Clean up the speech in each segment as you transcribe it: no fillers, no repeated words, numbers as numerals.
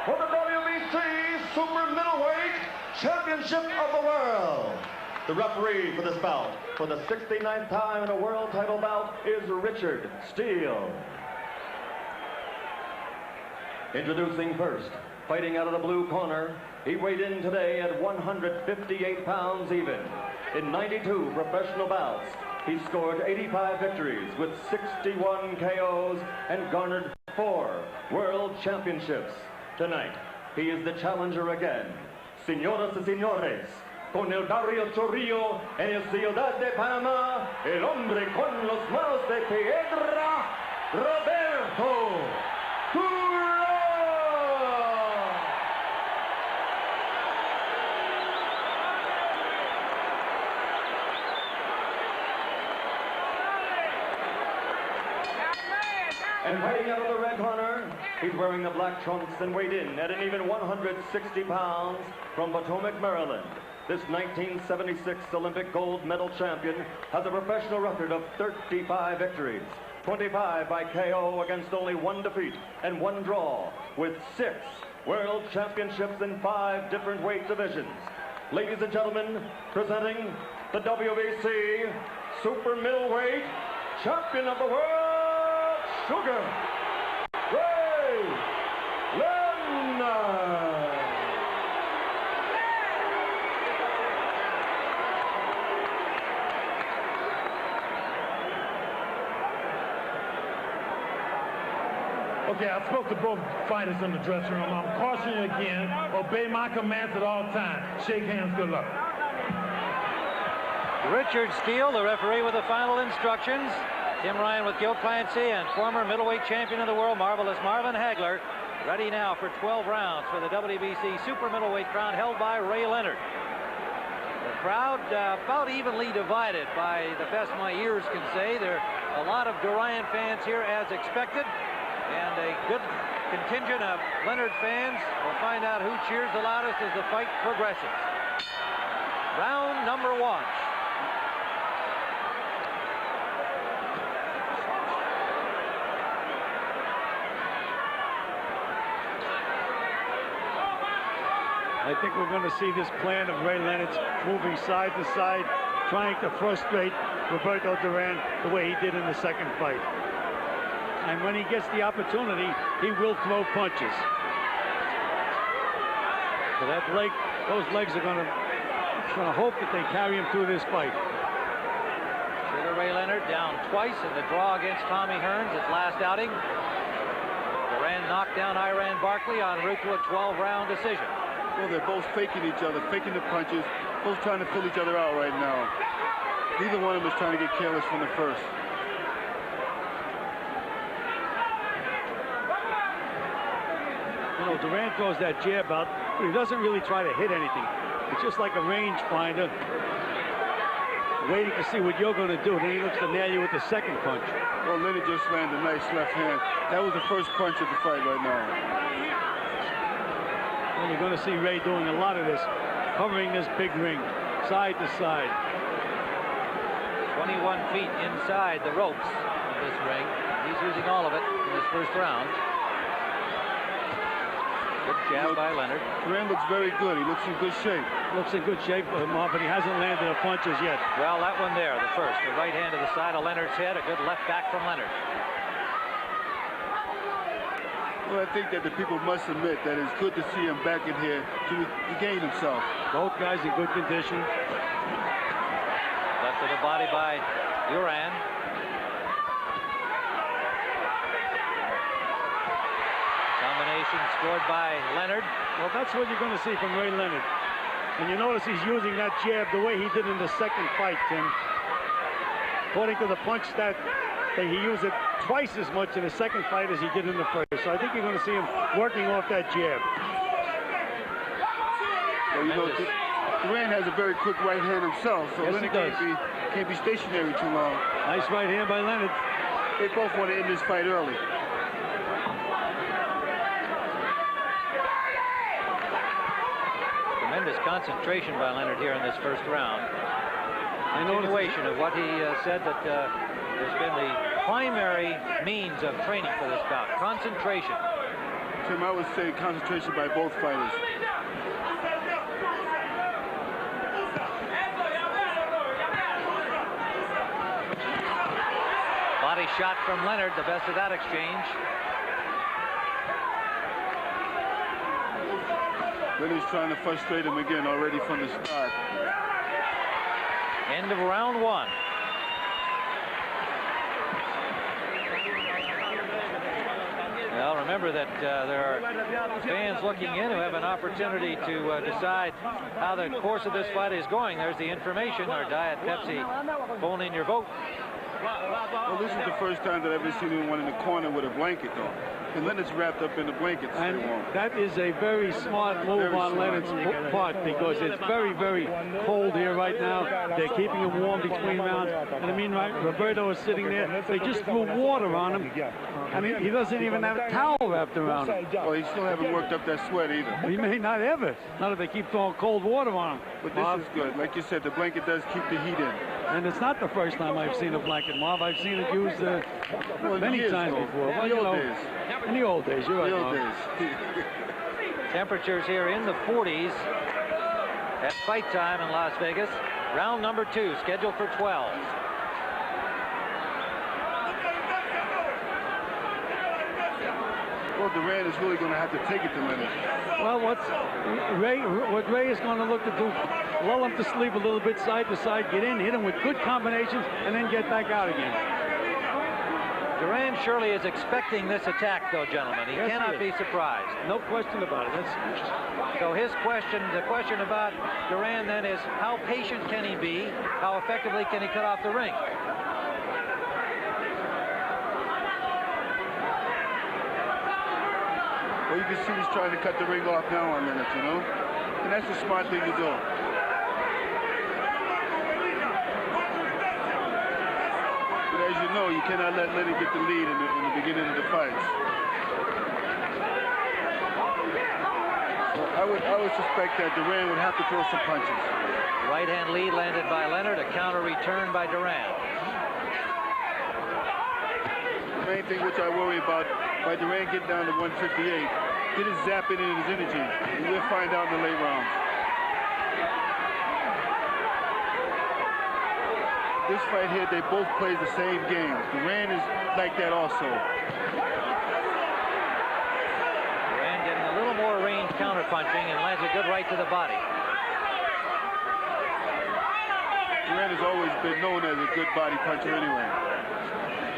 for the WBC Super Middleweight Championship of the World. The referee for this bout, for the 69th time in a world title bout, is Richard Steele. Introducing first, fighting out of the blue corner, he weighed in today at 158 pounds even. In 92 professional bouts, he scored 85 victories with 61 KOs and garnered 4 world championships. Tonight, he is the challenger again. Señoras y señores, con el barrio Chorrillo en el ciudad de Panamá, el hombre con los manos de piedra, Roberto Duran. And fighting out of the red corner, he's wearing the black trunks and weighed in at an even 160 pounds from Potomac, Maryland. This 1976 Olympic gold medal champion has a professional record of 35 victories, 25 by KO against only 1 defeat and 1 draw, with 6 world championships in 5 different weight divisions. Ladies and gentlemen, presenting the WBC Super Middleweight Champion of the World, Sugar Ray Leonard. Okay, I spoke to both fighters in the dressing room. I'm cautioning you again. Obey my commands at all times. Shake hands. Good luck. Richard Steele, the referee, with the final instructions. Tim Ryan with Gil Clancy and former middleweight champion of the world, Marvelous Marvin Hagler, ready now for 12 rounds for the WBC Super Middleweight crown held by Ray Leonard. The crowd about evenly divided by the best my ears can say. There are a lot of Duran fans here as expected, and a good contingent of Leonard fans. We'll find out who cheers the loudest as the fight progresses. Round number 1. I think we're going to see this plan of Ray Leonard's moving side to side, trying to frustrate Roberto Duran the way he did in the second fight. And when he gets the opportunity, he will throw punches. So that leg, those legs are going to hope that they carry him through this fight. Sugar Ray Leonard down twice in the draw against Tommy Hearns, his last outing. Duran knocked down Iran Barkley en route to a 12-round decision. Well, they're both faking each other, faking the punches, both trying to fill each other out right now. Neither one of them is trying to get careless from the first. You know, Duran throws that jab out, but he doesn't really try to hit anything. It's just like a range finder, waiting to see what you're going to do. Then he looks to nail you with the second punch. Well, Leonard just landed a nice left hand. That was the first punch of the fight right now. And you're going to see Ray doing a lot of this, covering this big ring, side to side. 21 feet inside the ropes of this ring. He's using all of it in this first round. Good jab by Leonard. Duran looks very good. He looks in good shape. Looks in good shape, but he hasn't landed a punch as yet. Well, that one there, the first. The right hand to the side of Leonard's head. A good left back from Leonard. Well, I think that the people must admit that it's good to see him back in here to regain himself. Both guys in good condition. Left to the body by Duran. Combination scored by Leonard. Well, that's what you're going to see from Ray Leonard. And you notice he's using that jab the way he did in the second fight, Tim. According to the punch stat, he used it twice as much in the second fight as he did in the first. So I think you're going to see him working off that jab. Well, you know, Duran has a very quick right hand himself, so yes, Leonard can't be stationary too long. Nice right hand by Leonard. They both want to end this fight early. Tremendous concentration by Leonard here in this first round. Continuation of what he said that has been the primary means of training for this bout. Concentration. Tim, I would say concentration by both fighters. Body shot from Leonard, the best of that exchange. Leonard's trying to frustrate him again already from the start. End of round one. Well, remember that there are fans looking in who have an opportunity to decide how the course of this fight is going. There's the information. Our Diet Pepsi, phone in your vote. Well, this is the first time that I've ever seen anyone in the corner with a blanket, though. And Leonard's wrapped up in the blankets. And that is a very smart move on Leonard's part, because it's very, very cold here right now. They're keeping him warm between rounds. And I mean, right, Roberto is sitting there. They just threw water on him. And he doesn't even have a towel wrapped around him. Well, he still haven't worked up that sweat either. He may not ever. Not if they keep throwing cold water on him. But this is good. Like you said, the blanket does keep the heat in. And it's not the first time I've seen a blanket, Marv. I've seen it used many times before. Well, you know, in the old days, you're right. The old days. Temperatures here in the 40s at fight time in Las Vegas. Round number 2, scheduled for 12. Well, Duran is really going to have to take it to Leonard. Well, what Ray is going to look to do, lull him to sleep a little bit side to side, get in, hit him with good combinations, and then get back out again. Duran surely is expecting this attack, though, gentlemen. He cannot be surprised. No question about it. So his question, the question about Duran then is, how patient can he be? How effectively can he cut off the ring? Well, you can see he's trying to cut the ring off now on Leonard, you know? And that's a smart thing to do. But as you know, you cannot let Leonard get the lead in the beginning of the fights. So I would suspect that Duran would have to throw some punches. Right-hand lead landed by Leonard, a counter return by Duran. The main thing which I worry about, by Duran getting down to 158, get his zapping in his energy, and we'll find out in the late rounds. This fight here, they both play the same game. Duran is like that also. Duran getting a little more range counter-punching and lands a good right to the body. Duran has always been known as a good body puncher anyway.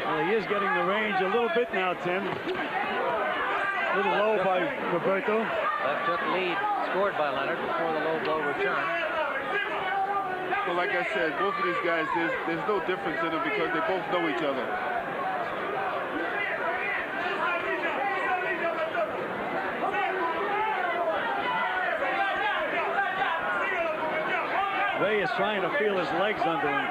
Well, he is getting the range a little bit now, Tim. A little low by Roberto. Left hook lead scored by Leonard before the low blow return. Well, like I said, both of these guys, there's no difference in them because they both know each other. Ray is trying to feel his legs under him.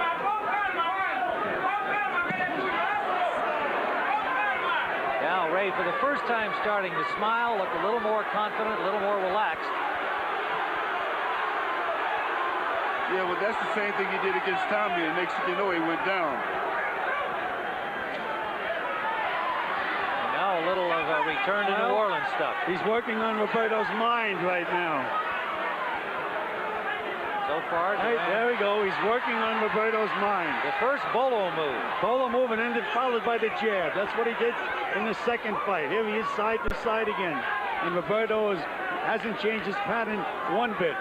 Now Ray, for the first time, starting to smile, look a little more confident, a little more relaxed. Yeah, well, that's the same thing he did against Tommy, and next thing you know, he went down. And now a little of a return to New Orleans stuff. He's working on Roberto's mind right now. So far, Hey, there we go. He's working on Roberto's mind. the first bolo move. Bolo move and ended, followed by the jab. That's what he did in the second fight. Here he is side to side again. And Roberto hasn't changed his pattern one bit.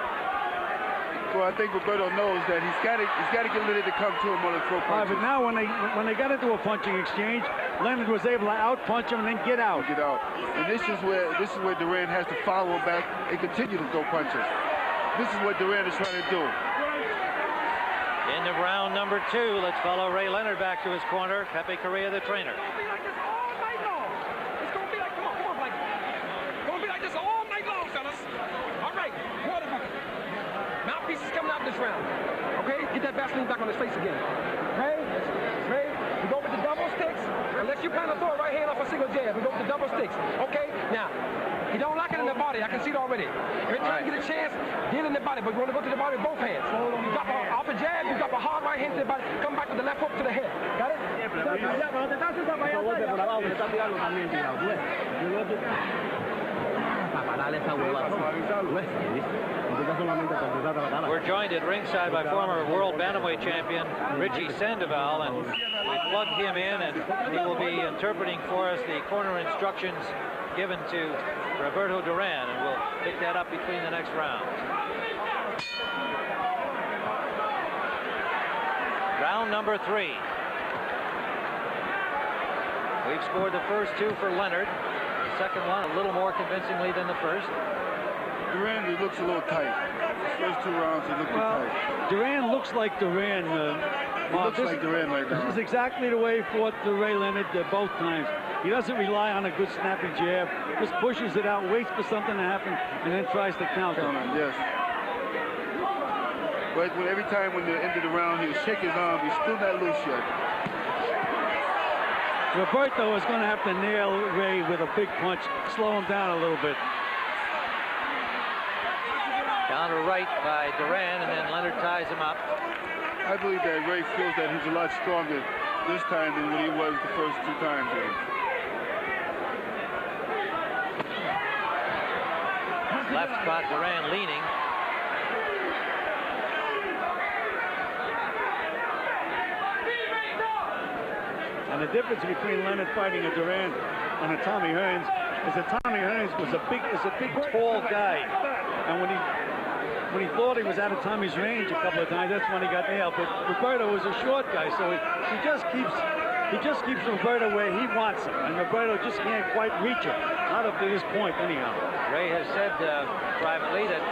Well, I think Roberto knows that he's got to get Leonard to come to him on the throw punches. But now when they got into a punching exchange, Leonard was able to out-punch him and then get out. Get out. And this is where Duran has to follow him back and continue to throw punches. This is what Duran is trying to do. End of round number 2. Let's follow Ray Leonard back to his corner. Pepe Correa, the trainer. It's gonna be like, come on, like, it's gonna be like this all night long, fellas. All right, water bucket. Mouthpiece is coming out this round. Okay, get that Vaseline back on his face again. Ray, we go with the double sticks. Unless you plan to throw a right hand off a single jab, we go with the double sticks. Okay, now. He don't like it in the body. I can see it already. Every time you get a chance, get in the body, but you want to go to the body with both hands. You drop off a jab, you drop a hard right hand to the body, come back with the left hook to the head. Got it? We're joined at ringside by former world bantamweight champion Richie Sandoval, and we plugged him in, and he will be interpreting for us the corner instructions given to Roberto Duran, and we'll pick that up between the next rounds. Round number 3. We've scored the first 2 for Leonard. The second one a little more convincingly than the first. Duran, he looks a little tight. First 2 rounds, he looked tight. Duran looks like Duran. He looks like Duran right now. This is exactly the way he fought to Ray Leonard both times. He doesn't rely on a good snappy jab. Just pushes it out, waits for something to happen, and then tries to counter. Yes. But every time when they ended the round, he would shake his arm. He's still not loose yet. Roberto is going to have to nail Ray with a big punch, slow him down a little bit. Counter right by Duran, and then Leonard ties him up. I believe that Ray feels that he's a lot stronger this time than when he was the first 2 times. Left caught Duran leaning. And the difference between Leonard fighting a Duran and a Tommy Hearns is that Tommy Hearns is a big, tall guy, and when he thought he was out of Tommy's range a couple of times, that's when he got nailed. But Roberto was a short guy, so he just keeps Roberto where he wants him, and Roberto just can't quite reach him, not up to this point anyhow. Ray has said privately that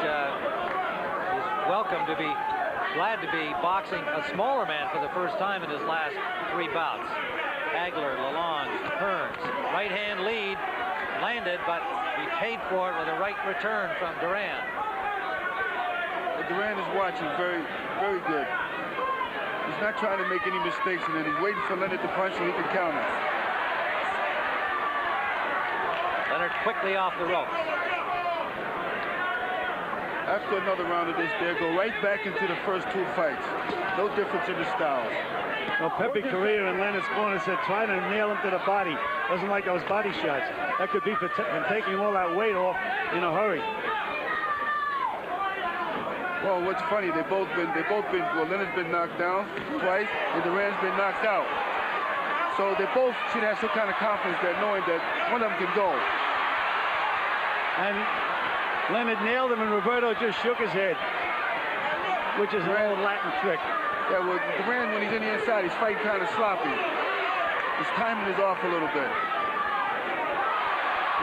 he's glad to be boxing a smaller man for the first time in his last 3 bouts. Hagler, Lalonde, Hearns, right hand lead, landed, but he paid for it with a right return from Duran. Duran is watching very, very good. He's not trying to make any mistakes, and then he's waiting for Leonard to punch so he can counter. Leonard quickly off the ropes. After another round of this, they'll go right back into the first 2 fights. No difference in the styles. Well, Pepe Correa in Leonard's corner said, try to nail him to the body. Doesn't like those body shots. That could be for taking all that weight off in a hurry. Well, what's funny, well, Leonard's been knocked down twice, and Duran's been knocked out. So they both should have some kind of confidence that knowing that one of them can go. And Leonard nailed him, and Roberto just shook his head, which is an old Latin trick. Yeah, well, Duran, when he's in the inside, he's fighting kind of sloppy. His timing is off a little bit.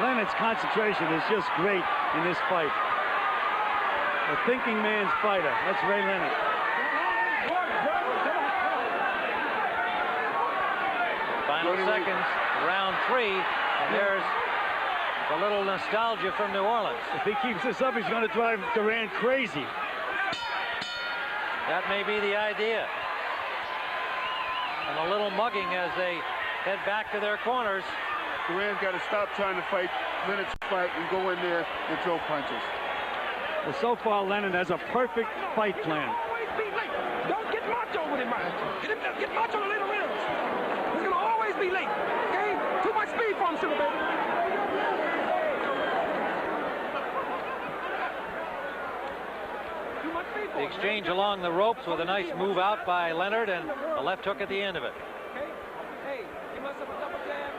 Leonard's concentration is just great in this fight. A thinking man's fighter. That's Ray Leonard. Final seconds, round 3, and there's a little nostalgia from New Orleans. If he keeps this up, he's going to drive Duran crazy. That may be the idea. And a little mugging as they head back to their corners. Duran's got to stop trying to fight Leonard's fight and go in there and throw punches. Well, so far, Leonard has a perfect fight plan. Always be late. Don't get macho with him, man. Get macho in the later rounds. He's going to always be late, okay? Too much speed for him, sugar baby. Too much speed for him. The exchange along the ropes with a nice move out by Leonard and a left hook at the end of it. Okay? Hey, give us a double jab.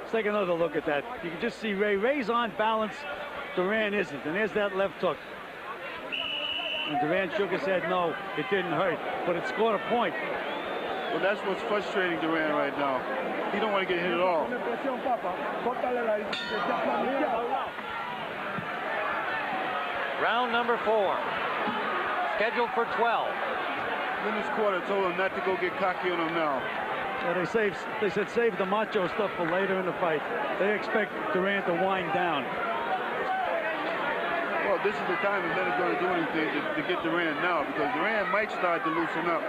Let's take another look at that. You can just see Ray's on balance. Duran isn't. And there's that left hook. And Duran shook his head, no, it didn't hurt. But it scored a point. Well, that's what's frustrating Duran right now. He don't want to get hit at all. Round number 4. Scheduled for 12. Leonard's corner told him not to go get cocky on him now. Well, they said save the macho stuff for later in the fight. They expect Duran to wind down. Well, this is the time that Leonard's going to do anything to get Duran now, because Duran might start to loosen up.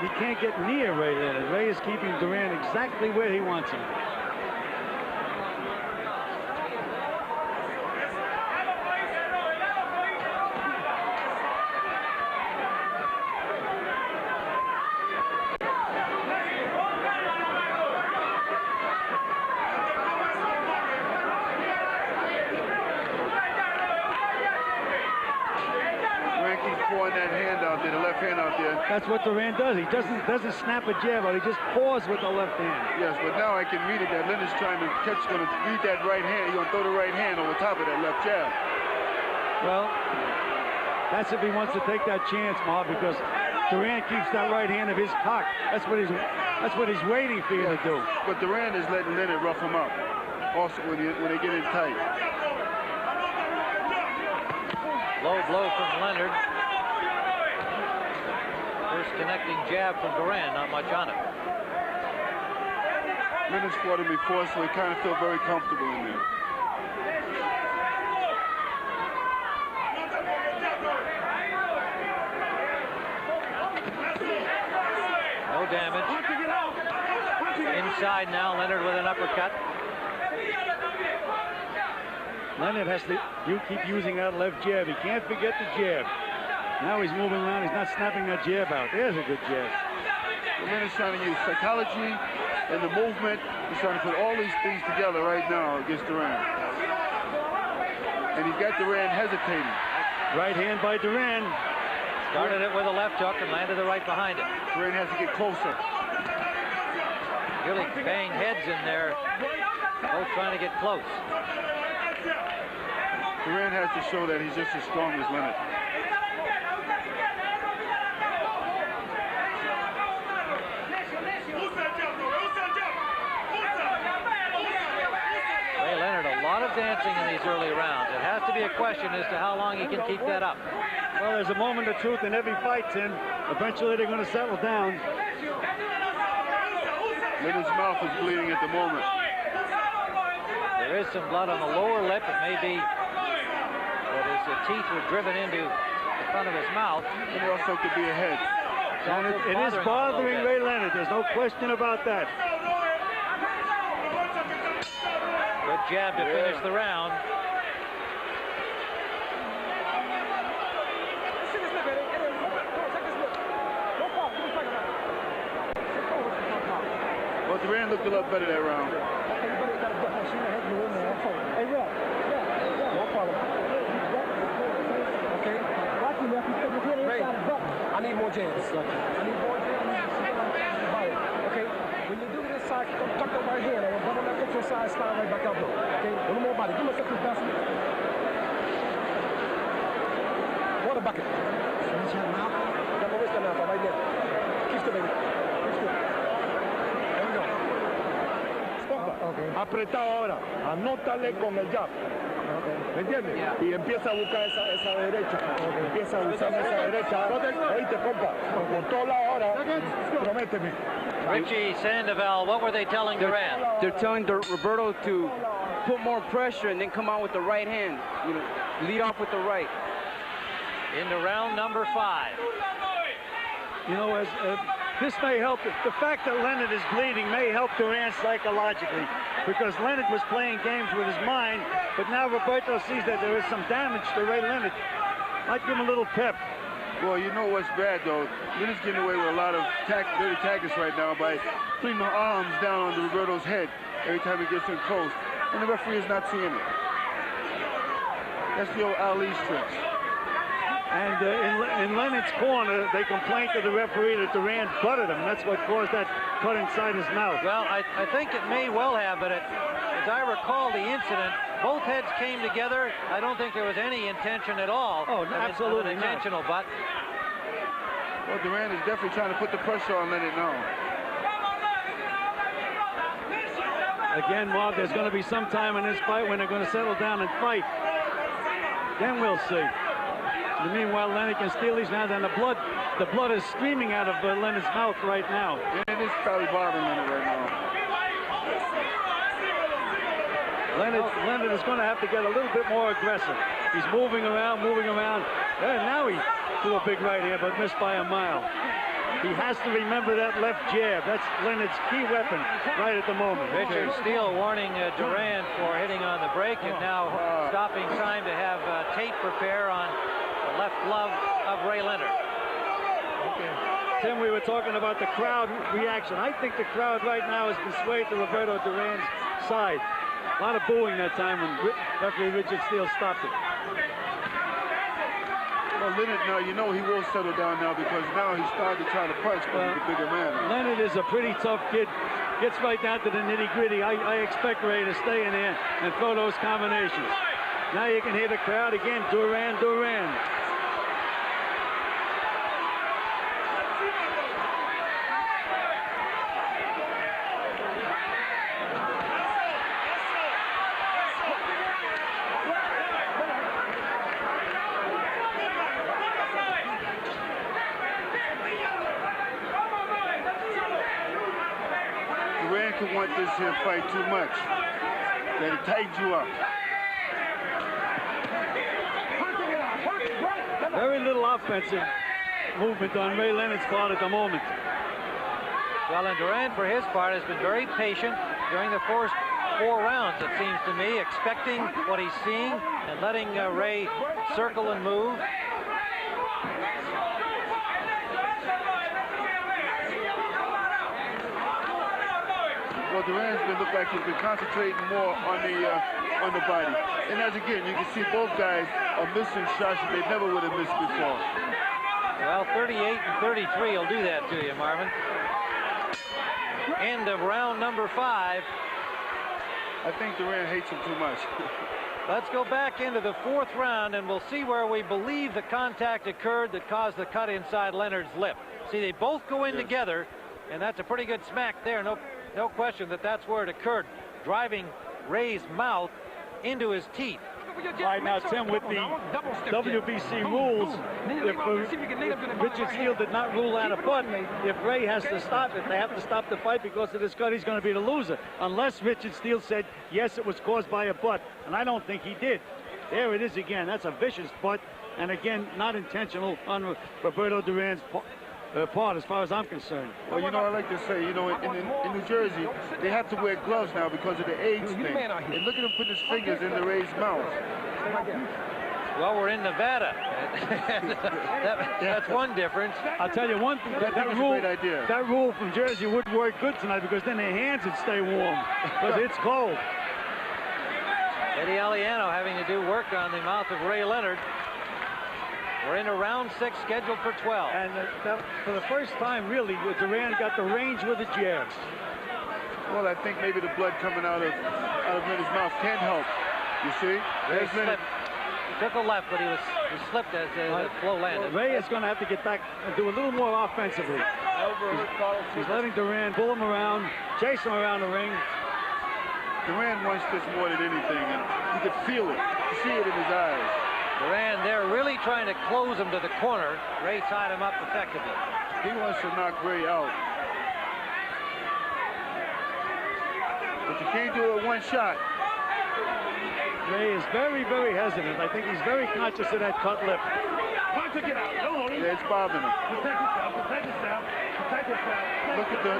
He can't get near Ray Leonard. Ray is keeping Duran exactly where he wants him. there. That's what Duran does. He doesn't snap a jab out. He just paws with the left hand. Yes, but now I can read it that Leonard's trying to catch, going to read that right hand. He's going to throw the right hand over top of that left jab. Well, that's if he wants to take that chance, Ma, because Duran keeps that right hand of his cocked. That's what he's waiting for you to do. But Duran is letting Leonard rough him up. Also, when they get in tight. Low blow from Leonard. First connecting jab from Duran, not much on it. Leonard's fought him before, so he kind of feel very comfortable in there. No damage. Inside now, Leonard with an uppercut. Leonard has to keep using that left jab. He can't forget the jab. Now he's moving around. He's not snapping that jab out. There's a good jab. Well, Leonard's trying to use psychology and the movement. He's trying to put all these things together right now against Duran. And he's got Duran hesitating. Right hand by Duran. Started it with a left hook and landed the right behind it. Duran has to get closer. Really banged heads in there. Both trying to get close. Duran has to show that he's just as strong as Leonard. Ray Leonard, a lot of dancing in these early rounds. It has to be a question as to how long he can keep that up. Well, there's a moment of truth in every fight, Tim. Eventually they're going to settle down. Leonard's mouth is bleeding at the moment. There is some blood on the lower lip. It may be that his teeth were driven into the front of his mouth. It also could be a head. And it is bothering Ray Leonard. There's no question about that. Good jab to finish the round. Well, Duran looked a lot better that round. Hey, Rep. No problem. Okay. Ray, I need more jabs. I need more jabs. Okay. When you do this side, tuck that right hand. And double that foot side, slide right back out. Okay. A little more body. Give myself this basket. Water bucket. Got my wrist down now, right there. Keep still, baby. Keep still. There we go. Apretado ahora, anótale con el jab. ¿Me entiendes? Y empieza a buscar esa derecha. Empieza a usar esa derecha. Oíste, compa, por todos lados ahora, prométeme. Richie Sandoval, what were they telling Duran? They're telling Roberto to put more pressure and then come out with the right hand. You know, lead off with the right. Into round number 5. You know, this may help. The fact that Leonard is bleeding may help Duran psychologically, because Leonard was playing games with his mind, but now Roberto sees that there is some damage to Ray Leonard. Might give him a little pep. Well, you know what's bad, though? Leonard's getting away with a lot of dirty tactics right now by putting the arms down on Roberto's head every time he gets in close, and the referee is not seeing it. That's the old Ali's tricks. And in Leonard's corner, they complained to the referee that Duran butted him. That's what caused that cut inside his mouth. Well, I think it may well have, but as I recall the incident, both heads came together. I don't think there was any intention at all. Oh, no, absolutely an intentional butt. Well, Duran is definitely trying to put the pressure on Leonard now. Again, Bob, there's going to be some time in this fight when they're going to settle down and fight. Then we'll see. And meanwhile, Leonard can steal these now. Then the blood is streaming out of Leonard's mouth right now. Yeah, it is probably bothering Leonard right now. Leonard is going to have to get a little bit more aggressive. He's moving around. And now he threw a big right hand, but missed by a mile. He has to remember that left jab. That's Leonard's key weapon right at the moment. Richard Steele warning Duran for hitting on the break, and now stopping time to have tape prepare on the left glove of Ray Leonard. Okay. Tim, we were talking about the crowd reaction. I think the crowd right now has been swayed to Roberto Duran's side. A lot of booing that time when referee Richard Steele stopped it. Well, Leonard now, you know he will settle down now because now he's starting to try to punch because he's a bigger man. Leonard is a pretty tough kid. Gets right down to the nitty-gritty. I expect Ray to stay in there and throw those combinations. Now you can hear the crowd again. Duran, Duran. Duran can want this here fight too much. That it tightens you up. Very little offensive movement on Ray Leonard's part at the moment. Well, and Duran, for his part, has been very patient during the first 4 rounds, it seems to me, expecting what he's seeing and letting Ray circle and move. Well, Duran's been look like he's been concentrating more on the body. And as again, you can see both guys are missing shots that they never would have missed before. Well, 38 and 33 will do that to you, Marvin. End of round number 5. I think Duran hates him too much. Let's go back into the 4th round, and we'll see where we believe the contact occurred that caused the cut inside Leonard's lip. See, they both go in together, and that's a pretty good smack there. No question that that's where it occurred, driving Ray's mouth into his teeth. Right now, Tim, with the WBC rules, if Richard Steele did not rule out a butt, if Ray has to stop it, they have to stop the fight because of this cut. He's going to be the loser, unless Richard Steele said, yes, it was caused by a butt, and I don't think he did. There it is again. That's a vicious butt, and again, not intentional on Roberto Duran's part, as far as I'm concerned. Well, you know, I like to say, you know, in New Jersey, they have to wear gloves now because of the AIDS thing. And look at him putting his fingers in the Ray's mouth. Well, we're in Nevada. That's one difference. I'll tell you one thing. That rule from Jersey would work good tonight because then their hands would stay warm because it's cold. Eddie Aliano having to do work on the mouth of Ray Leonard. We're into round 6, scheduled for 12. And for the first time, really, Duran got the range with the jabs. Well, I think maybe the blood coming out of Leonard's mouth can help. You see? There's Leonard. He took a left, but he slipped as the blow landed. Ray is going to have to get back and do a little more offensively. He's letting Duran pull him around, chase him around the ring. Duran wants this more than anything, and you could feel it. You see it in his eyes. Duran, they're really trying to close him to the corner. Ray tied him up effectively. He wants to knock Ray out. But you can't do it with one shot. Ray is very, very hesitant. I think he's very conscious of that cut lip. Yeah, it's bothering him. Look at the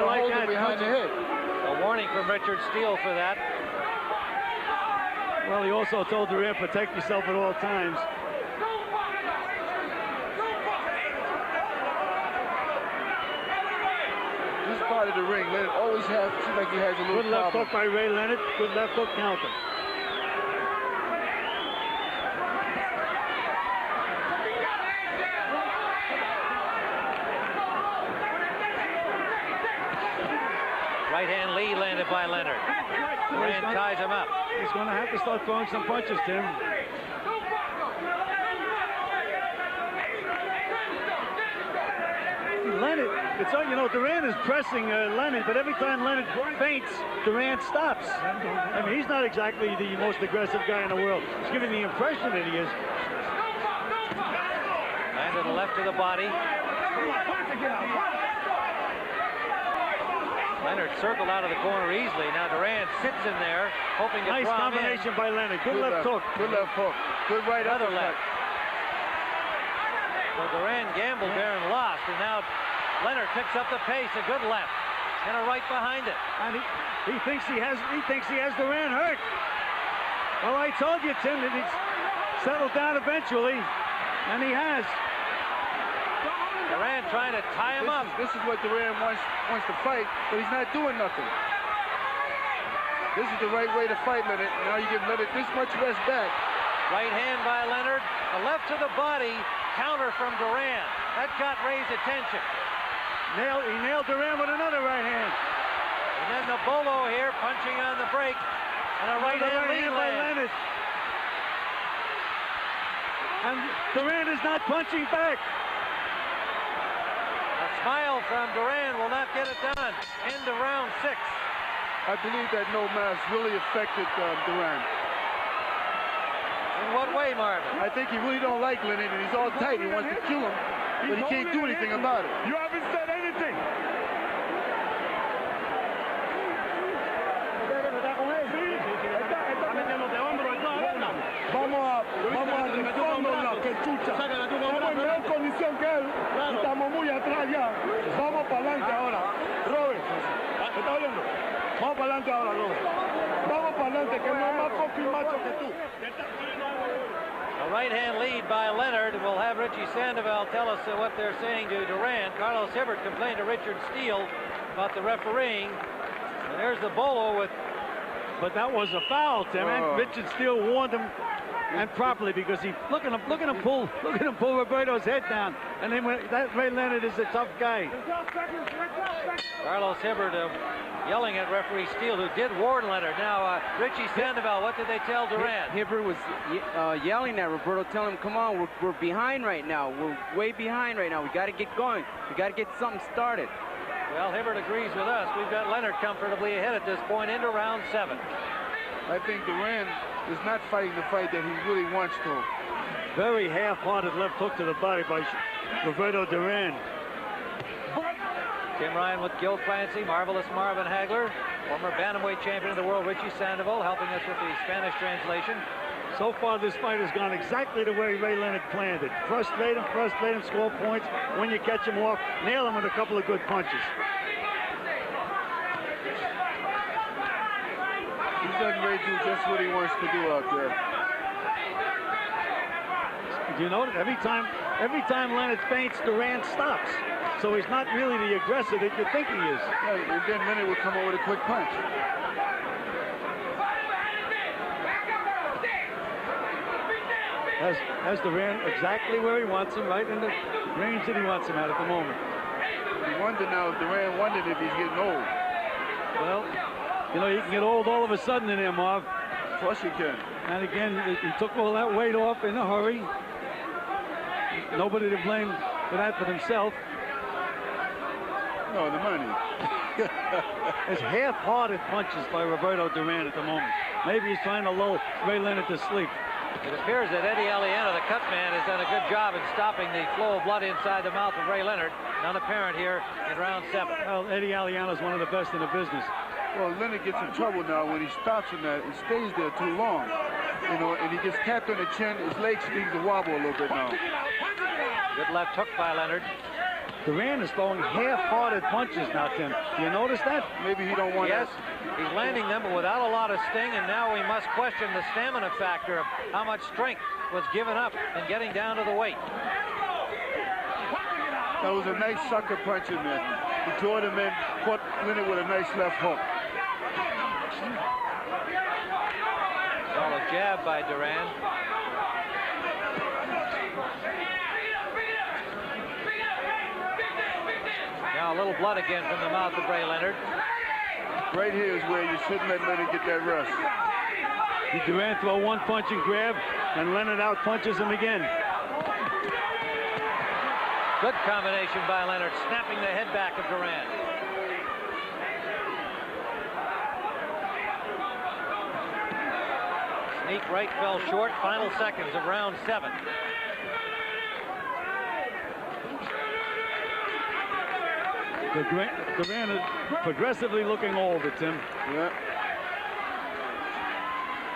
holder behind the head. A warning from Richard Steele for that. Well, he also told Duran, protect yourself at all times. This part of the ring, Leonard always seems like he has a little Good left hook by Ray Leonard. Good left hook counter. Right hand lead landed by Leonard. Duran ties him up. He's going to have to start throwing some punches, Tim. Leonard, it's you know, Duran is pressing Leonard, but every time Leonard feints, Duran stops. I mean, he's not exactly the most aggressive guy in the world. He's giving the impression that he is. Landed a left to the body. Leonard circled out of the corner easily. Now Duran sits in there, hoping to nice combination by Leonard. Good left hook. Good left hook. Good right other left. So Duran gambled there and lost, and now Leonard picks up the pace. A good left and a right behind it. And he thinks he has Duran hurt. Well, I told you, Tim, that he's settled down eventually, and he has. Duran trying to tie him up. This is what Duran wants to fight, but he's not doing nothing. This is the right way to fight Leonard. Now you give Leonard this much rest back. Right hand by Leonard. A left to the body. Counter from Duran. That got Ray's attention. He nailed Duran with another right hand. And then the bolo here, punching on the break. And a right hand lead by Leonard. And Duran is not punching back. A smile from Duran will not get it done. End of round 6. I believe that no mask really affected Duran. In what way, Marvin? I think he really don't like Leonard, and he's all tight. He wants to kill him, but he can't do anything about it. You haven't said anything. Vamos a la que chucha. Estamos en mejor condición que él. Estamos muy atrás ya. Vamos para adelante ahora. Robert, ¿me estás oyendo? Vamos para adelante ahora, Robert. Vamos para adelante, que no es más fucking macho que tú. A right-hand lead by Leonard. We'll have Richie Sandoval tell us what they're saying to Duran. Carlos Hibbert complained to Richard Steele about the refereeing. And there's the bolo with... But that was a foul, Tim. And Richard Steele warned him, and properly, because he look at him pull Roberto's head down. And then that Ray Leonard is a tough guy. Carlos Hibbert yelling at referee Steele, who did warn Leonard. Now, Richie Sandoval, what did they tell Duran? Hibbert was yelling at Roberto, telling him, come on, we're behind right now. We're way behind right now. We got to get going. We got to get something started. Well, Hibbert agrees with us. We've got Leonard comfortably ahead at this point into round 7. I think Duran is not fighting the fight that he really wants to. Very half-hearted left hook to the body by Roberto Duran. Tim Ryan with Gil Clancy, Marvelous Marvin Hagler, former bantamweight champion of the world Richie Sandoval, helping us with the Spanish translation. So far, this fight has gone exactly the way Ray Leonard planned it. Frustrate him, score points. When you catch him off, nail him with a couple of good punches. He's letting Ray do just what he wants to do out there. You know, every time Leonard feints, Duran stops. So he's not really the aggressor that you think he is. Yeah, and then Leonard will come over with a quick punch. Has Duran exactly where he wants him, right in the range that he wants him at the moment. You wonder now if Duran wondered if he's getting old. Well, you know, you can get old all of a sudden in there, Marv. Of course you can. And again, he took all that weight off in a hurry. Nobody to blame for that but himself. No, the money. It's half-hearted punches by Roberto Duran at the moment. Maybe he's trying to lull Ray Leonard to sleep. It appears that Eddie Aliano, the cut man, has done a good job in stopping the flow of blood inside the mouth of Ray Leonard. None apparent here in round 7. Well, Eddie Aliano is one of the best in the business. Well, Leonard gets in trouble now when he stops in that and stays there too long. You know, and he gets tapped on the chin. His legs begin to wobble a little bit now. Good left hook by Leonard. Duran is throwing half-hearted punches now, Tim. Do you notice that? Maybe he don't want Yes, that. he's landing them, but without a lot of sting, and now we must question the stamina factor of how much strength was given up in getting down to the weight. That was a nice sucker punch in there. He joined him in, caught Leonard with a nice left hook. Solid jab by Duran. Now a little blood again from the mouth of Ray Leonard. Right here is where you shouldn't let Leonard get that rest. Duran throw one punch and grab, and Leonard out punches him again. Good combination by Leonard, snapping the head back of Duran. Sneak right fell short. Final seconds of round 7. Duran is progressively looking older, Tim. Yeah.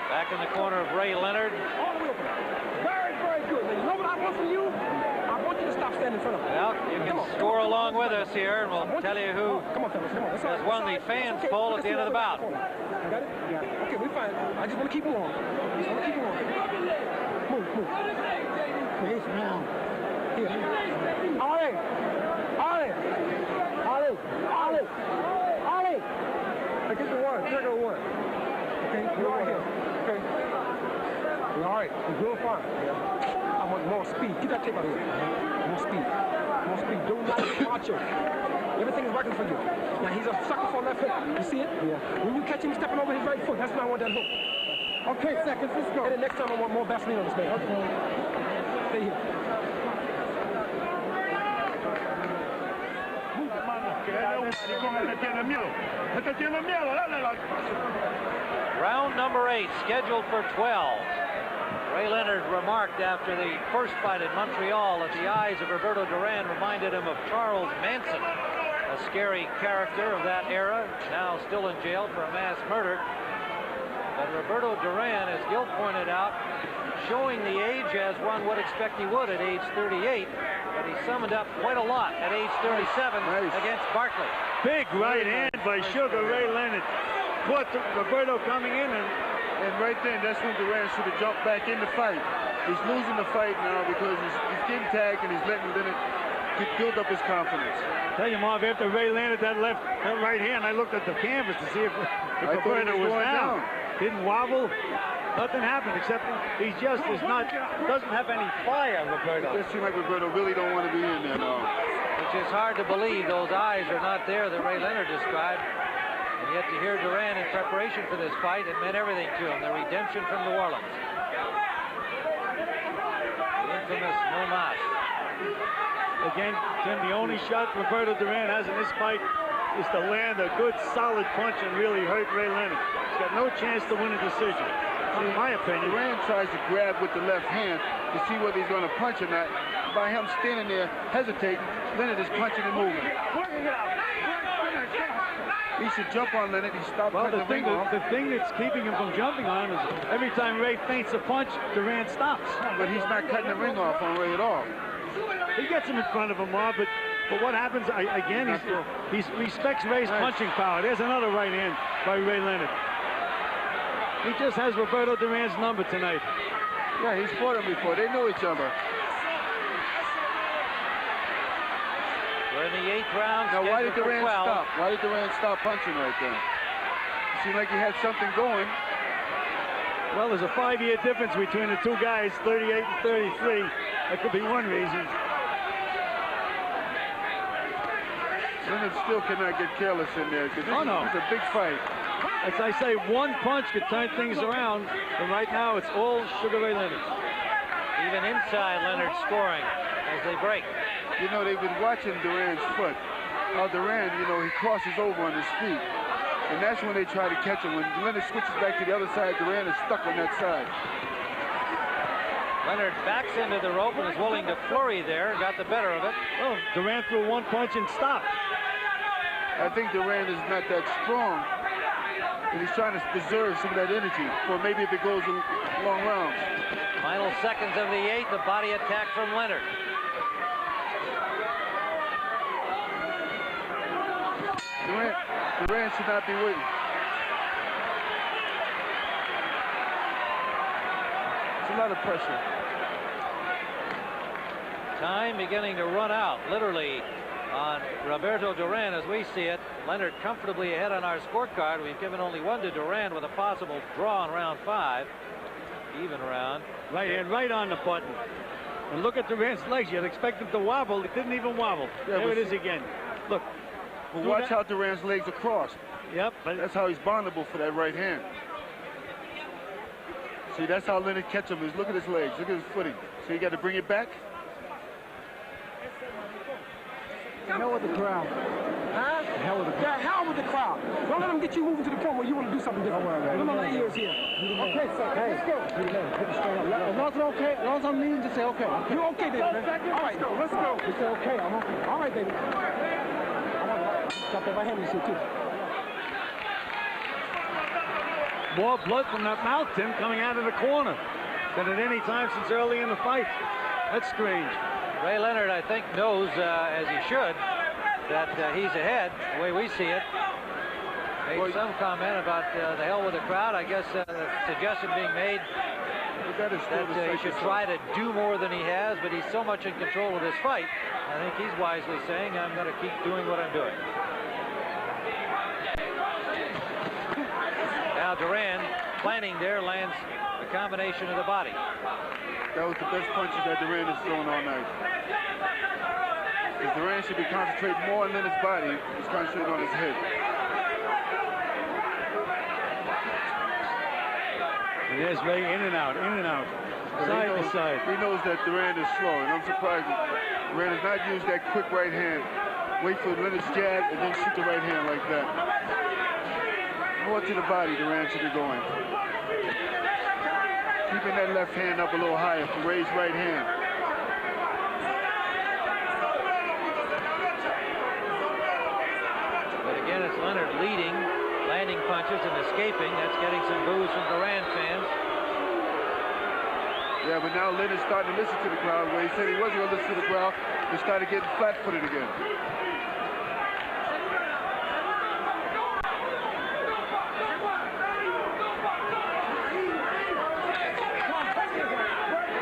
Back in the corner of Ray Leonard. Very, very good. Now, you know what I want from you? I want you to stop standing in front of me. Well, you can score along with us here, and we'll tell you who has won the fans poll at the end of the bout. Got it? Yeah. Okay, we're fine. I just want to keep you on. Just want to keep you on. Move, move. Face round. Here. Ollie! Ollie! Ollie! Ollie! Ollie! I get the one. Trigger one. Okay, you're right here. Okay. All right. Doing fine. I want more speed. Get that tape out of here. More speed. More speed. Do not macho. Everything is working for you. Now he's a sucker for left hook. You see it? Yeah. When you catch him stepping over his right foot, that's when I want that hook. Okay, seconds, let's go. And the next time I want more Vaseline on this man. Okay. Stay here. Round number 8, scheduled for 12. Ray Leonard remarked after the first fight in Montreal that the eyes of Roberto Duran reminded him of Charles Manson, a scary character of that era, now still in jail for a mass murder. But Roberto Duran, as Gil pointed out, showing the age as one would expect he would at age 38, but he summoned up quite a lot at age 37 against Barkley. Big right hand by Sugar Ray Leonard. Caught Roberto coming in, and right then, that's when Duran should have jumped back in the fight. He's losing the fight now because he's getting tagged and he's letting Leonard build up his confidence. Tell you, Marv, after Ray landed that right hand, I looked at the canvas to see if Roberto was down. Didn't wobble. Nothing happened except he just doesn't have any fire, Roberto. It seems like Roberto really don't want to be in there now. Which is hard to believe. Those eyes are not there that Ray Leonard described. And yet to hear Duran in preparation for this fight, it meant everything to him. The redemption from New Orleans. The infamous no mas. Again, Tim, the only shot Roberto Duran has in this fight is to land a good, solid punch and really hurt Ray Leonard. He's got no chance to win a decision, in my opinion. Duran tries to grab with the left hand to see whether he's going to punch or not. By him standing there, hesitating, Leonard is punching and moving. He should jump on Leonard. He stopped. Well, the thing that's keeping him from jumping on him is every time Ray feints a punch, Duran stops. But he's not cutting the ring off on Ray at all. He gets him in front of him, Marv, but what happens, again, he respects Ray's punching power. There's another right hand by Ray Leonard. He just has Roberto Duran's number tonight. Yeah, he's fought him before. They know each other. We're in the 8th round. Now, why did Duran stop? Why did Duran stop punching right then? It seemed like he had something going. Well, there's a 5-year difference between the two guys, 38 and 33. That could be one reason. Leonard still cannot get careless in there because it's a big fight. As I say, one punch could turn things around, and right now it's all Sugar Ray Leonard. Even inside, Leonard scoring as they break. You know, they've been watching Duran's foot. How Duran, you know, he crosses over on his feet. And that's when they try to catch him. When Leonard switches back to the other side, Duran is stuck on that side. Leonard backs into the rope and is willing to flurry there and got the better of it. Well, Duran threw one punch and stopped. I think Duran is not that strong. And he's trying to preserve some of that energy for maybe if it goes in long rounds. Final seconds of the 8th, the body attack from Leonard. Duran should not be waiting. It's a lot of pressure. Time beginning to run out, literally, on Roberto Duran as we see it. Leonard comfortably ahead on our scorecard. We've given only one to Duran with a possible draw in round 5. Even round. Right hand, right on the button. And look at Duran's legs. You'd expect him to wobble. It didn't even wobble. Yeah, there it is again. Look. Well, watch how Duran's legs are crossed. Yep. But that's how he's vulnerable for that right hand. See, that's how Leonard catches him. Look at his legs. Look at his footing. So you got to bring it back. The hell with the crowd. Huh? The hell with the crowd. The hell with the crowd. Don't let them get you moving to the point where you want to do something different. Don't let my ears here. Okay, so let's go. As long as it's okay, as long as I'm leading, just say okay. You're okay, baby. All right, let's go. You say okay, I'm okay. All right, baby. Got that right hand in this here, too. More blood from that mouth, Tim, coming out of the corner than at any time since early in the fight. That's strange. Ray Leonard, I think, knows, as he should, that he's ahead, the way we see it. Made some comment about the hell with the crowd. I guess the suggestion being made that he should try to do more than he has, but he's so much in control of this fight. I think he's wisely saying, I'm going to keep doing what I'm doing. Now Duran, planning there, lands a combination of the body. That was the best punches that Duran has thrown all night. Because Duran should be concentrating more on Leonard's body. He's concentrating on his head. And there's Ray in and out, side to side. He knows that Duran is slow, and I'm surprised that Duran has not used that quick right hand. Wait for Leonard's jab and then shoot the right hand like that. More to the body, Duran should be going. Keeping that left hand up a little higher for Ray's right hand. But again, it's Leonard leading, landing punches and escaping. That's getting some boos from Duran fans. Yeah, but now Leonard's starting to listen to the crowd. Where he said he wasn't going to listen to the crowd, he started getting flat-footed again.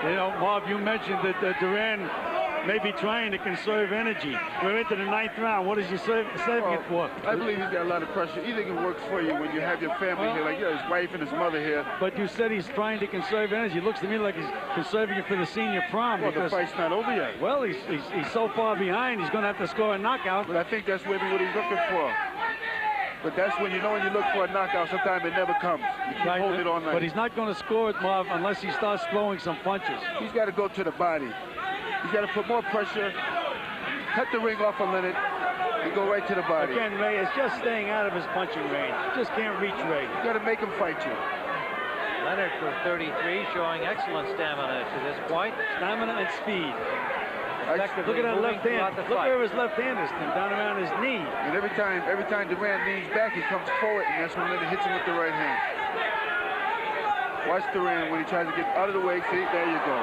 You know, Marv, you mentioned that Duran may be trying to conserve energy. We're into the 9th round. What is he saving it for? I believe he's got a lot of pressure. Anything can work for you when you have your family here, like his wife and his mother here. But you said he's trying to conserve energy. It looks to me like he's conserving it for the senior prom. Well, the fight's not over yet. Well, he's so far behind, he's going to have to score a knockout. But I think that's maybe what he's looking for. But that's when you know when you look for a knockout, sometimes it never comes. You keep holding it all night. But he's not going to score it, Marv, unless he starts throwing some punches. He's got to go to the body. He's got to put more pressure, cut the ring off of Leonard, and go right to the body. Again, Ray is just staying out of his punching range. Just can't reach Ray. You got to make him fight you. Leonard for 33, showing excellent stamina to this point. Stamina and speed. Look at that left hand. Look where his left hand is, down around his knee. And every time Duran leans back, he comes forward, and that's when Leonard hits him with the right hand. Watch Duran when he tries to get out of the way. See, there you go.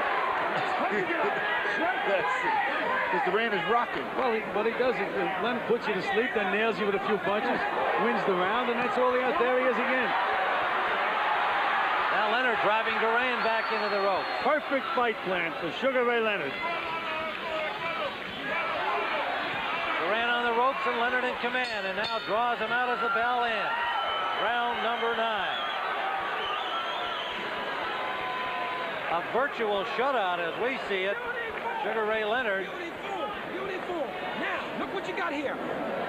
That's it. Because Duran is rocking. Well, what he does is Leonard puts you to sleep, then nails you with a few punches, wins the round, and that's all he has. There he is again. Now Leonard driving Duran back into the rope. Perfect fight plan for Sugar Ray Leonard. Duran on the ropes and Leonard in command, and now draws him out as the bell ends. Round number 9. A virtual shutout as we see it. Sugar Ray Leonard. Beautiful. Now, look what you got here.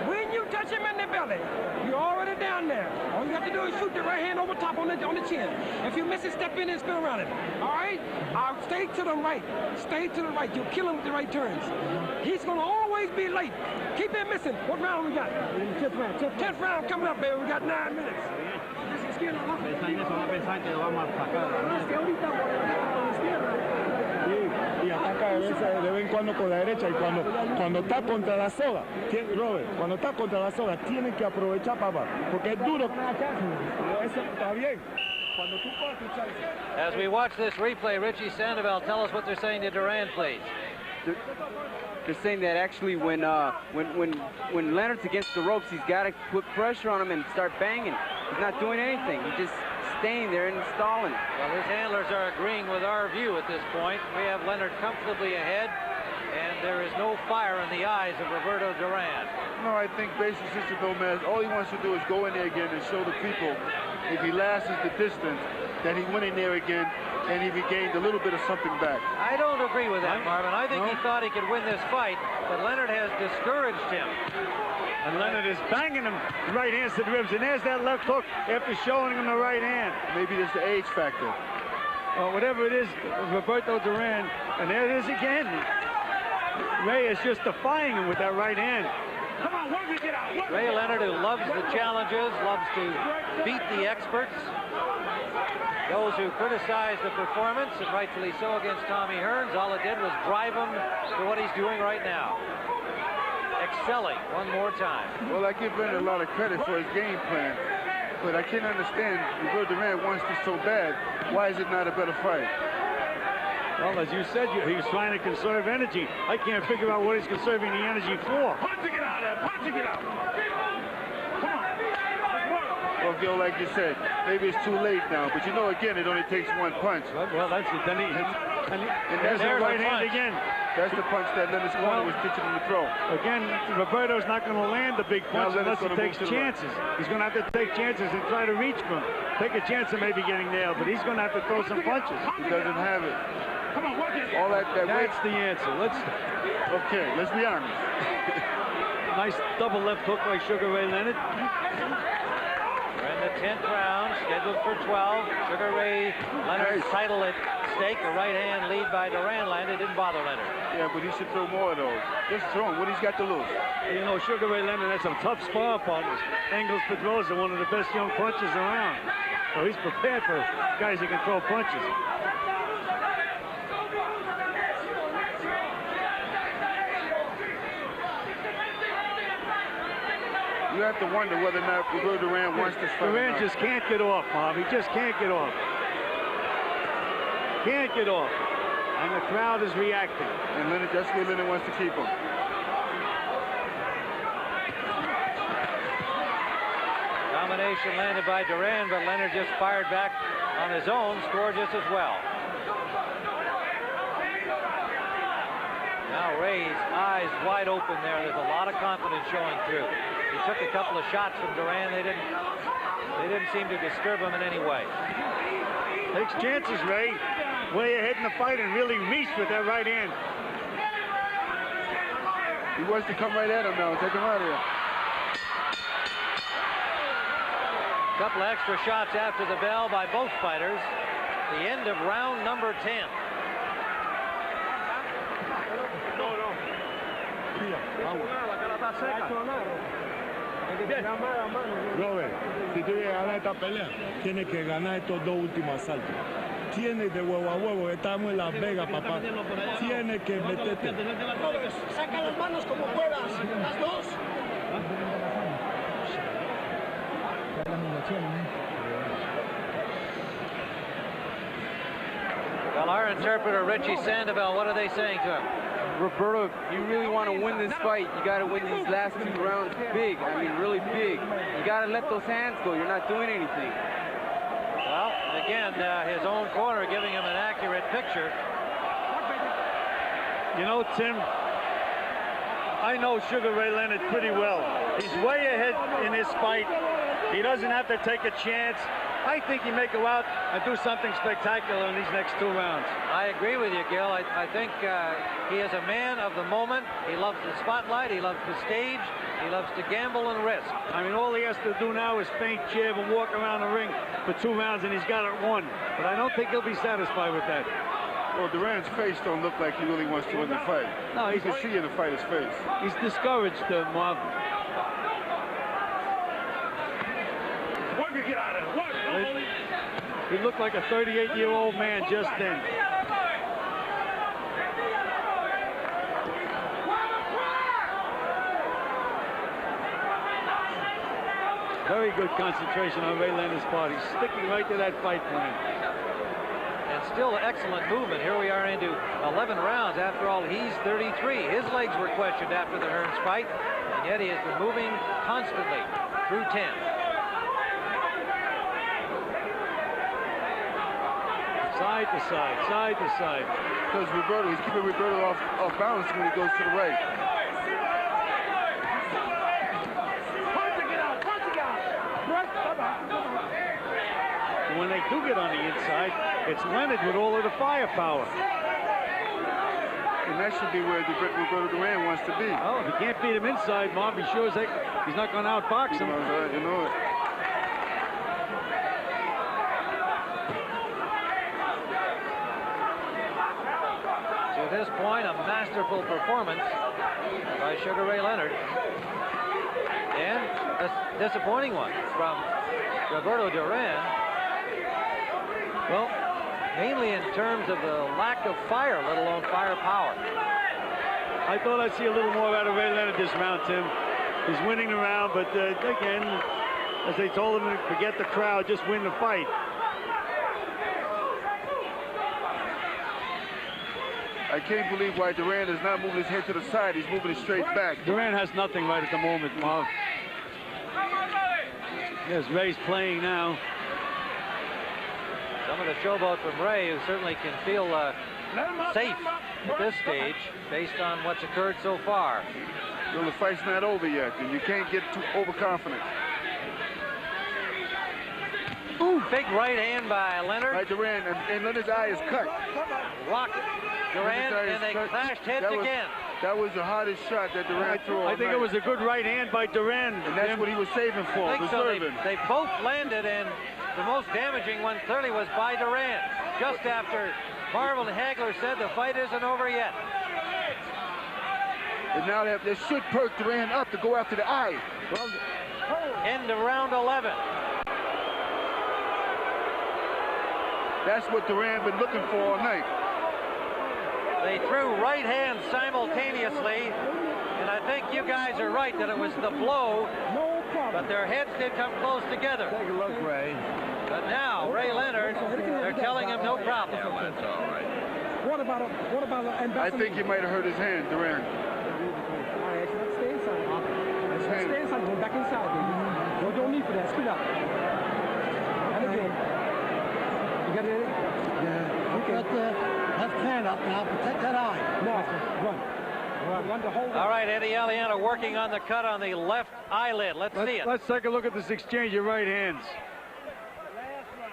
When you touch him in the belly, you're already down there. All you have to do is shoot the right hand over top on the chin. If you miss it, step in and spin around him. All right? Stay to the right. Stay to the right. You'll kill him with the right turns. He's going to always be late. Keep him missing. What round we got? 10th round coming up, baby. We got 9 minutes. Y ataca de vez en cuando con la derecha, y cuando está contra la soga, Robert, cuando está contra la soga, tiene que aprovechar, papá, porque es duro. Eso está bien. Cuando tú coges tu chance. As we watch this replay, Richie Sandoval, tell us what they're saying to Duran, please. They're saying that actually when Leonard's against the ropes, he's got to put pressure on him and start banging. He's not doing anything. He's just staying there and stalling. Well, his handlers are agreeing with our view at this point. We have Leonard comfortably ahead, and there is no fire in the eyes of Roberto Duran. No, I think basically, Sister Gomez, all he wants to do is go in there again and show the people, if he lasts the distance, that he went in there again and he regained a little bit of something back. I don't agree with that, Marvin. I think he thought he could win this fight, but Leonard has discouraged him. And Leonard is banging him right hands to the ribs, and there's that left hook after showing him the right hand. Maybe there's the age factor. Well, whatever it is, Roberto Duran, and there it is again. Ray is just defying him with that right hand. Come on, work it out. Ray Leonard, who loves the challenges, loves to beat the experts. Those who criticize the performance, and rightfully so, against Tommy Hearns, all it did was drive him to what he's doing right now. Excelling one more time. Well, I give Leonard a lot of credit for his game plan, but I can't understand, Roberto Duran wants this so bad, why is it not a better fight? Well, as you said, he's trying to conserve energy. I can't figure out what he's conserving the energy for. Punching it out there, punching it out. Come on. Well, Gil, like you said, maybe it's too late now, but you know, again, it only takes one punch. Well, that's it. Then he hits, and there's that right hand again. That's the punch that Leonard's corner was pitching him to throw. Again, Roberto's not going to land the big punch unless he takes chances. He's going to have to take chances and try to reach for him. Take a chance of maybe getting nailed, but he's going to have to throw some punches. He doesn't have it. Come on, work it. All that weight. That's the answer. Okay, let's be honest. Nice double left hook by Sugar Ray Leonard. We're in the 10th round, scheduled for 12. Sugar Ray Leonard's title at stake. The right hand lead by Duran landed. Didn't bother Leonard. Yeah, but he should throw more of those. Just throw him. What he's got to lose? You know, Sugar Ray Leonard has some tough spar partners. Engels Pedrosa, one of the best young punchers around. So he's prepared for guys who can throw punches. You have to wonder whether or not Roberto Duran wants this fight. Duran just can't get off, Bob. He just can't get off. Can't get off. And the crowd is reacting. And Leonard, that's where Leonard wants to keep him. Combination landed by Duran, but Leonard just fired back on his own, scored just as well. Now Ray's eyes wide open there. There's a lot of confidence showing through. He took a couple of shots from Duran. They didn't seem to disturb him in any way. Takes chances, Ray. Way ahead in the fight and really reached with that right hand. He wants to come right at him now. Take him out of here. Couple extra shots after the bell by both fighters. The end of round number 10. Robert, si tú quieres ganar esta pelea, tienes que ganar estos dos últimos asaltos. Tienes de huevo a huevo, estamos en Las Vegas, papá. Tienes que meterte. Saca las manos como puedas, las dos. Well, our interpreter, Richie Sandoval, what are they saying to him? Roberto, if you really want to win this fight, you got to win these last 2 rounds big. I mean, really big. You got to let those hands go. You're not doing anything. Well, again, his own corner giving him an accurate picture. You know, Tim, I know Sugar Ray Leonard pretty well. He's way ahead in this fight. He doesn't have to take a chance. I think he may go out and do something spectacular in these next 2 rounds. I agree with you, Gil. I think he is a man of the moment. He loves the spotlight. He loves the stage. He loves to gamble and risk. I mean, all he has to do now is feint, jab, and walk around the ring for 2 rounds, and he's got it won. But I don't think he'll be satisfied with that. Well, Duran's face don't look like he really wants to win the fight. No, you can see in the fighter's face. He's discouraged, Marv. Get out of it. He looked like a 38-year-old man just then. Very good concentration on Ray Leonard's part. He's sticking right to that fight plan. And still excellent movement. Here we are into 11 rounds. After all, he's 33. His legs were questioned after the Hearns fight, and yet he has been moving constantly through 10. Side to side, side to side. Because Roberto, he's keeping Roberto off balance when he goes to the right. And when they do get on the inside, it's Leonard with all of the firepower. And that should be where Roberto Duran wants to be. Oh, if he can't beat him inside, Mom, be sure he's not going to outbox him. You know it. At this point, a masterful performance by Sugar Ray Leonard. And a disappointing one from Roberto Duran. Well, mainly in terms of the lack of fire, let alone firepower. I thought I'd see a little more out of Ray Leonard this round, Tim. He's winning the round, but again, as they told him to forget the crowd, just win the fight. I can't believe why Duran is not moving his head to the side. He's moving it straight back. Duran has nothing right at the moment, Marv. Yes, Ray's playing now. Some of the showboat from Ray, who certainly can feel safe at this stage based on what's occurred so far. Well, the fight's not over yet, and you can't get too overconfident. Ooh, big right hand by Leonard. By Duran, and Leonard's eye is cut. Rocked Duran, and they clashed heads again. That was the hardest shot that Duran threw. I think it was a good right hand by Duran. And that's what he was saving for, reserving. They both landed, and the most damaging one clearly was by Duran. Just after Marvin Hagler said the fight isn't over yet. And now they should perk Duran up to go after the eye. End of round 11. That's what Duran been looking for all night. They threw right hands simultaneously, and I think you guys are right that it was the blow, but their heads did come close together. Take a look, Ray. But now, Ray Leonard, they're telling him no problem. Yeah, well, that's all right. What about I think he might have hurt his hand, Duran. Stay inside. Stay inside. Go back inside, baby. No, don't need for that. Spit out. And again. You got it? Yeah. Okay. Got the left hand up now. Protect that eye. No, run. All right, Eddie Aliana working on the cut on the left eyelid. Let's see it. Let's take a look at this exchange of right hands.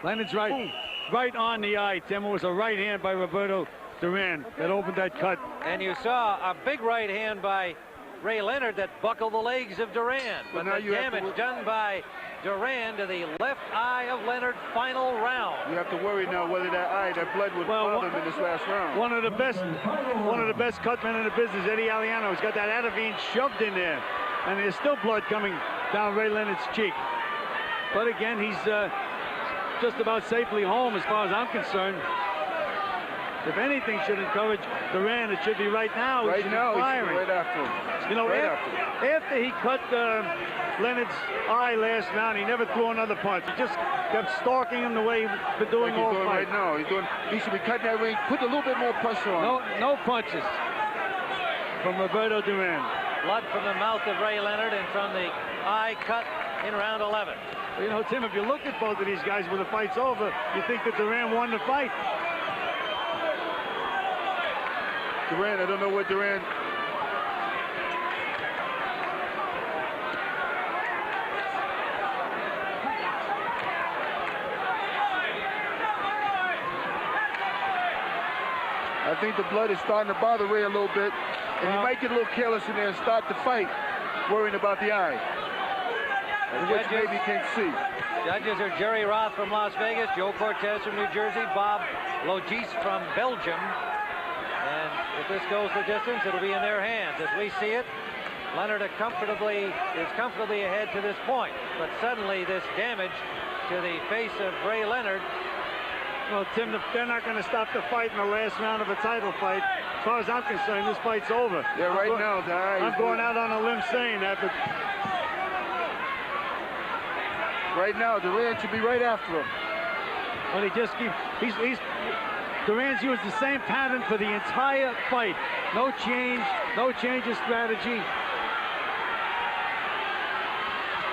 Leonard's right on the eye, Tim. It was a right hand by Roberto Duran that opened that cut. And you saw a big right hand by Ray Leonard that buckled the legs of Duran. But the damage done by Duran to the left eye of Leonard, final round. You have to worry now whether that blood would bother him in this last round. One of the best cutmen in the business, Eddie Aliano, has got that Ativan shoved in there, and there's still blood coming down Ray Leonard's cheek. But again, he's just about safely home as far as I'm concerned. If anything should encourage Duran, it should be right now. Right now, firing. Right after him. You know, after he cut Leonard's eye last round, he never threw another punch. He just kept stalking him the way he's been doing all fight. Right now, he should be cutting that ring, put a little bit more pressure on. No punches from Roberto Duran. Blood from the mouth of Ray Leonard and from the eye cut in round 11. You know, Tim, if you look at both of these guys when the fight's over, you think that Duran won the fight. Duran, I don't know what Duran... I think the blood is starting to bother Ray a little bit, and he might get a little careless in there and start the fight, worrying about the eye, which maybe he can't see. Judges are Jerry Roth from Las Vegas, Joe Cortez from New Jersey, Bob Logis from Belgium. And if this goes the distance, it'll be in their hands. As we see it, Leonard is comfortably ahead to this point. But suddenly this damage to the face of Ray Leonard. Well, Tim, they're not going to stop the fight in the last round of a title fight. As far as I'm concerned, this fight's over. Yeah, now, the eye. I'm going out on a limb saying that, but right now, Duran should be right after him. Well, he just keeps. Duran's used the same pattern for the entire fight. No change of strategy.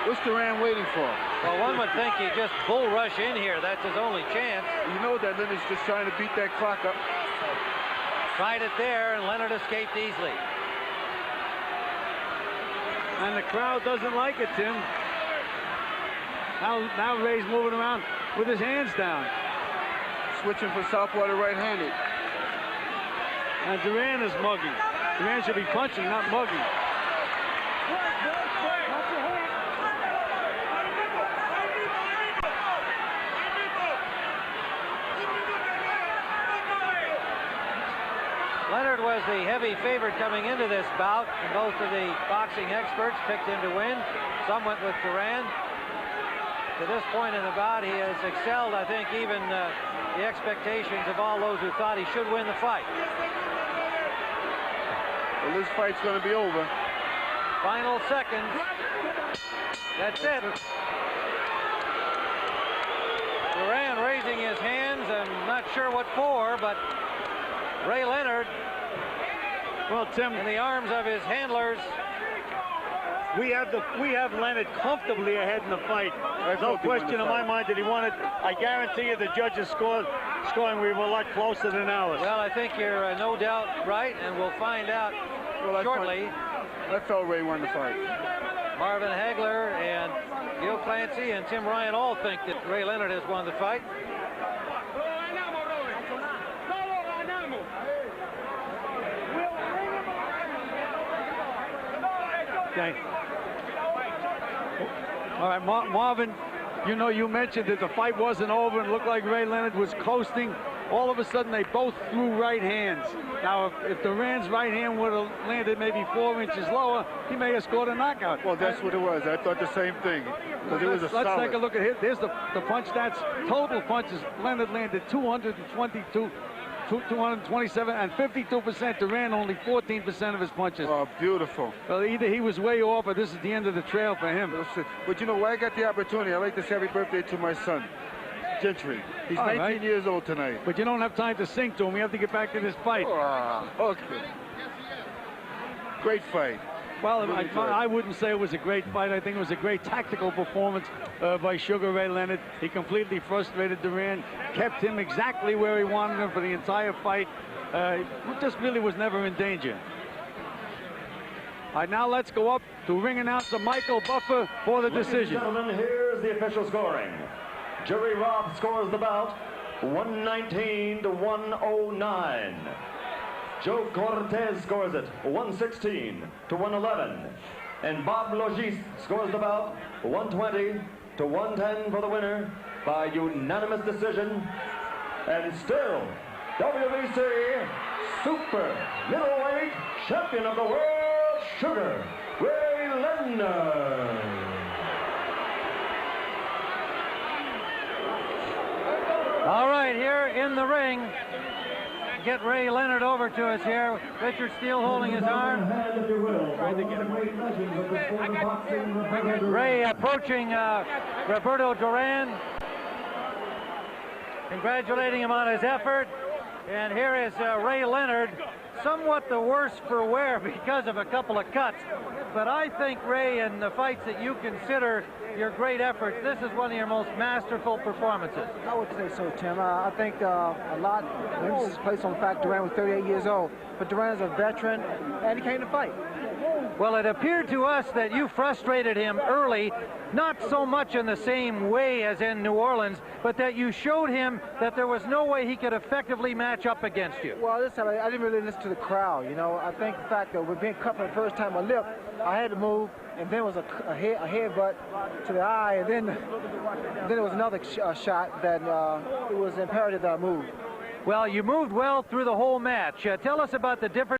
What's Duran waiting for? Well, one would think he'd just bull rush in here. That's his only chance. You know that Leonard's just trying to beat that clock up. Tried it there, and Leonard escaped easily. And the crowd doesn't like it, Tim. Now Ray's moving around with his hands down. Switching for southpaw to right-handed. And Duran is mugging. Duran should be punching, not mugging. Leonard was the heavy favorite coming into this bout, and both of the boxing experts picked him to win. Some went with Duran. To this point in the bout, he has excelled, I think, even the expectations of all those who thought he should win the fight. Well, this fight's going to be over. Final seconds. That's it. Duran raising his hands, and not sure what for, but Ray Leonard, well, Tim, in the arms of his handlers, we have Leonard comfortably ahead in the fight. No question in my mind that he won it. I guarantee you the judges scoring we were a lot closer than ours. Well, I think you're no doubt right, and we'll find out shortly. I felt Ray won the fight. Marvin Hagler and Gil Clancy and Tim Ryan all think that Ray Leonard has won the fight. Okay. All right, Marvin, you know, you mentioned that the fight wasn't over and looked like Ray Leonard was coasting. All of a sudden, they both threw right hands. Now, if Duran's right hand would have landed maybe 4 inches lower, he may have scored a knockout. Well, that's what it was. I thought the same thing. Let's take a look at it. There's the punch stats. Total punches. Leonard landed 222, 227, and 52%. Duran only 14% of his punches. Oh, beautiful. Well, either he was way off, or this is the end of the trail for him. But you know, why I got the opportunity, I'd like to say happy birthday to my son, Gentry. He's 19 years old tonight. But you don't have time to sing to him. We have to get back to this fight. Okay. Great fight. Well, I wouldn't say it was a great fight. I think it was a great tactical performance by Sugar Ray Leonard. He completely frustrated Duran, kept him exactly where he wanted him for the entire fight. Just really was never in danger. All right, now let's go up to ring announcer Michael Buffer for the decision. Ladies and gentlemen, here's the official scoring. Jerry Robb scores the bout 119 to 109. Joe Cortez scores it 116 to 111. And Bob Logis scores the bout 120 to 110 for the winner by unanimous decision. And still, WBC Super Middleweight Champion of the World, Sugar Ray Leonard. All right, here in the ring, get Ray Leonard over to us here. Richard Steele holding his arm. Ray approaching Roberto Duran, congratulating him on his effort. And here is Ray Leonard, somewhat the worse for wear because of a couple of cuts. But I think, Ray, in the fights that you consider your great efforts, this is one of your most masterful performances. I would say so, Tim. I think a lot of emphasis is placed on the fact Duran was 38 years old. But Duran is a veteran, and he came to fight. Well, it appeared to us that you frustrated him early, not so much in the same way as in New Orleans, but that you showed him that there was no way he could effectively match up against you. Well, this time I didn't really listen to the crowd. You know, I think the fact that we're being cut for the first time, my lip, I had to move, and then it was a headbutt to the eye, and then it was another shot that it was imperative that I move. Well, you moved well through the whole match. Tell us about the difference